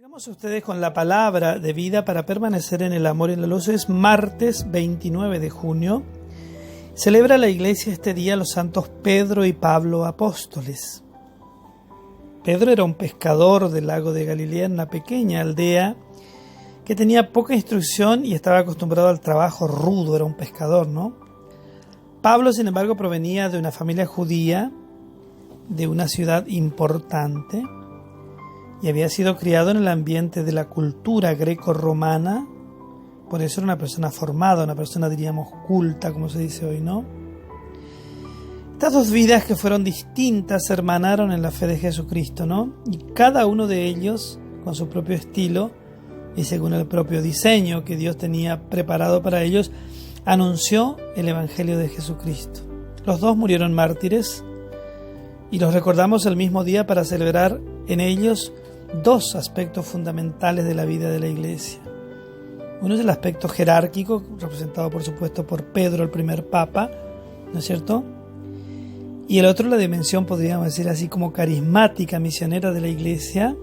Llegamos a ustedes con la palabra de vida para permanecer en el amor y la luz. Es martes 29 de junio. Celebra la iglesia este día los santos Pedro y Pablo apóstoles. Pedro era un pescador del lago de Galilea en una pequeña aldea que tenía poca instrucción y estaba acostumbrado al trabajo rudo, era un pescador, ¿no? Pablo, sin embargo, provenía de una familia judía, de una ciudad importante, y había sido criado en el ambiente de la cultura greco-romana. Por eso era una persona formada, una persona, diríamos, culta, como se dice hoy, ¿no? Estas dos vidas que fueron distintas se hermanaron en la fe de Jesucristo, ¿no? Y cada uno de ellos, con su propio estilo y según el propio diseño que Dios tenía preparado para ellos, anunció el Evangelio de Jesucristo. Los dos murieron mártires y los recordamos el mismo día para celebrar en ellos dos aspectos fundamentales de la vida de la Iglesia. Uno es el aspecto jerárquico, representado por supuesto por Pedro, el primer papa, ¿no es cierto? Y el otro, la dimensión, podríamos decir así, como carismática, misionera de la Iglesia,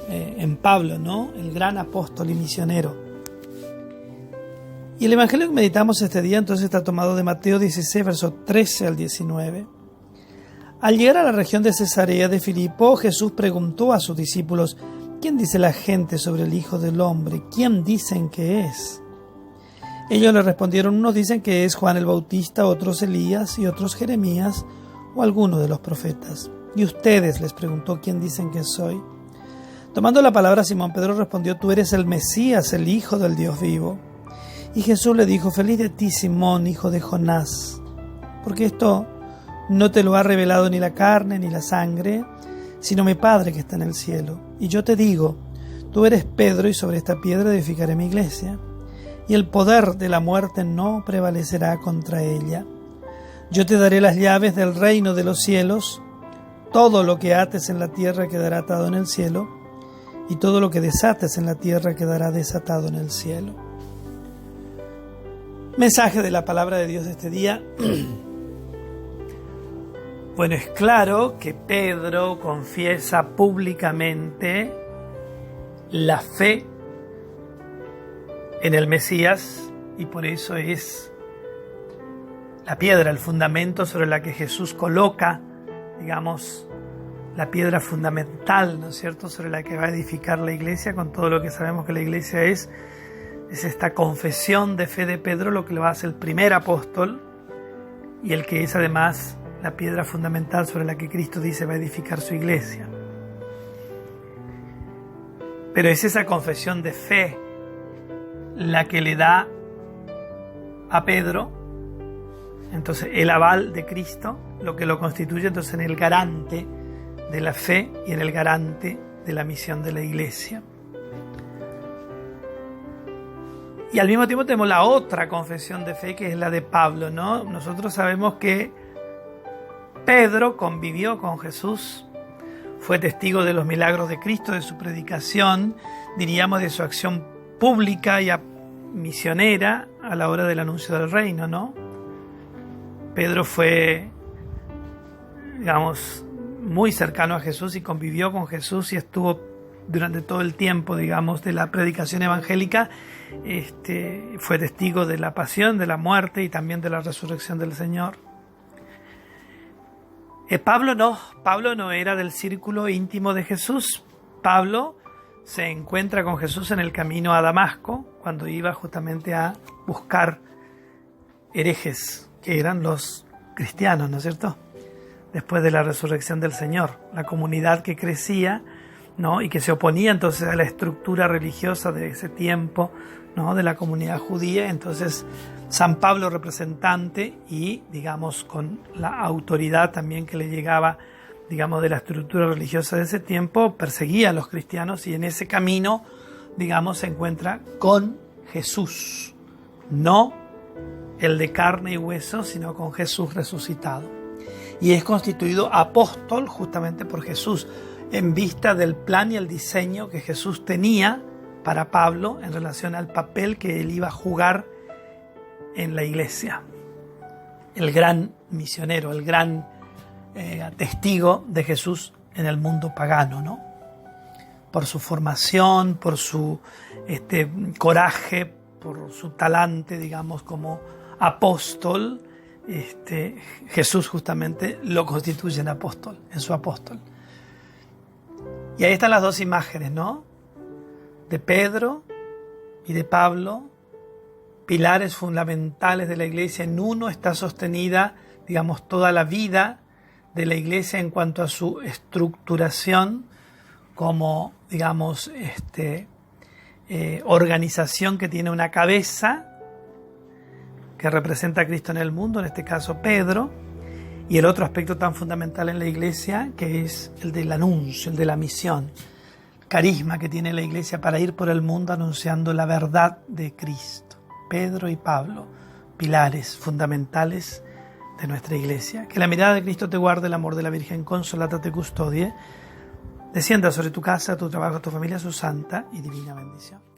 en Pablo, ¿no? El gran apóstol y misionero. Y el Evangelio que meditamos este día entonces está tomado de Mateo 16, versos 13 al 19. Al llegar a la región de Cesarea de Filipo, Jesús preguntó a sus discípulos: ¿quién dice la gente sobre el Hijo del Hombre? ¿Quién dicen que es? Ellos le respondieron: unos dicen que es Juan el Bautista, otros Elías y otros Jeremías o alguno de los profetas. ¿Y ustedes?, les preguntó, ¿quién dicen que soy? Tomando la palabra, Simón Pedro respondió: tú eres el Mesías, el Hijo del Dios vivo. Y Jesús le dijo: feliz de ti, Simón, hijo de Jonás, porque esto no te lo ha revelado ni la carne ni la sangre, sino mi Padre que está en el cielo. Y yo te digo, tú eres Pedro, y sobre esta piedra edificaré mi iglesia, y el poder de la muerte no prevalecerá contra ella. Yo te daré las llaves del reino de los cielos. Todo lo que ates en la tierra quedará atado en el cielo, y todo lo que desates en la tierra quedará desatado en el cielo. Mensaje de la palabra de Dios de este día. Bueno, es claro que Pedro confiesa públicamente la fe en el Mesías, y por eso es la piedra, el fundamento sobre la que Jesús coloca, digamos, la piedra fundamental, ¿no es cierto?, sobre la que va a edificar la iglesia, con todo lo que sabemos que la iglesia es esta confesión de fe de Pedro, lo que lo hace el primer apóstol, y el que es además la piedra fundamental sobre la que Cristo dice va a edificar su iglesia. Pero es esa confesión de fe la que le da a Pedro entonces el aval de Cristo, lo que lo constituye entonces en el garante de la fe y en el garante de la misión de la iglesia. Y al mismo tiempo tenemos la otra confesión de fe, que es la de Pablo, ¿no? Nosotros sabemos que Pedro convivió con Jesús, fue testigo de los milagros de Cristo, de su predicación, diríamos de su acción pública y misionera a la hora del anuncio del reino, ¿no? Pedro fue, digamos, muy cercano a Jesús y convivió con Jesús y estuvo durante todo el tiempo, digamos, de la predicación evangélica. Fue testigo de la pasión, de la muerte y también de la resurrección del Señor. Pablo no era del círculo íntimo de Jesús. Pablo se encuentra con Jesús en el camino a Damasco, cuando iba justamente a buscar herejes, que eran los cristianos, ¿no es cierto?, después de la resurrección del Señor, la comunidad que crecía, ¿no?, y que se oponía entonces a la estructura religiosa de ese tiempo, ¿no?, de la comunidad judía. Entonces San Pablo, representante y, digamos, con la autoridad también que le llegaba, digamos, de la estructura religiosa de ese tiempo, perseguía a los cristianos, y en ese camino, digamos, se encuentra con Jesús, no el de carne y hueso, sino con Jesús resucitado, y es constituido apóstol justamente por Jesús, en vista del plan y el diseño que Jesús tenía para Pablo en relación al papel que él iba a jugar en la iglesia. El gran misionero, el gran testigo de Jesús en el mundo pagano, ¿no? por su formación, por su coraje, por su talante, digamos, como apóstol. Jesús justamente lo constituye en apóstol, en su apóstol. Y ahí están las dos imágenes, ¿no? De Pedro y de Pablo, pilares fundamentales de la iglesia. En uno está sostenida, digamos, toda la vida de la iglesia en cuanto a su estructuración como, digamos, organización que tiene una cabeza que representa a Cristo en el mundo, en este caso Pedro, y el otro aspecto tan fundamental en la iglesia, que es el del anuncio, el de la misión, el carisma que tiene la iglesia para ir por el mundo anunciando la verdad de Cristo. Pedro y Pablo, pilares fundamentales de nuestra iglesia. Que la mirada de Cristo te guarde, el amor de la Virgen Consolata te custodie, descienda sobre tu casa, tu trabajo, tu familia, su santa y divina bendición.